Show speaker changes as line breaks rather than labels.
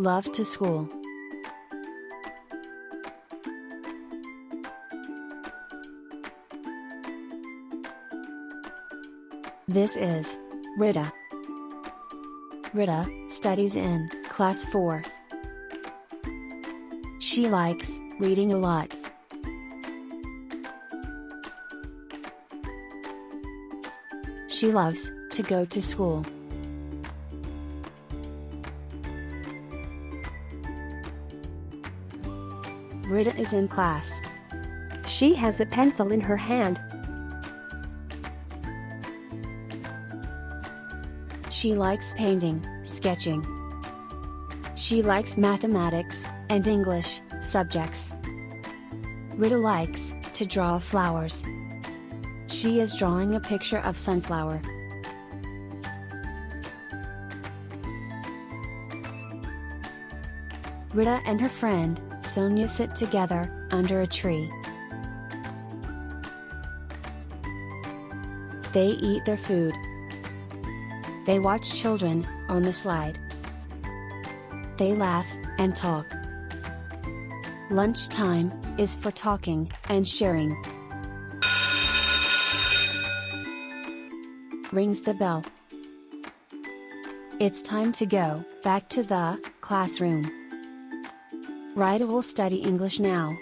love to school. This is Rita. Rita studies in class 4. She likes reading a lot. She loves to go to school. Rita is in class.
She has a pencil in her hand.
She likes painting, sketching. She likes mathematics and English subjects. Rita likes to draw flowers. She is drawing a picture of sunflower. Rita and her friend, Sonia, sit together under a tree. They eat their food. They watch children on the slide. They laugh and talk. Lunchtime is for talking and sharing. Rings the bell. It's time to go back to the classroom. Rita will study English now.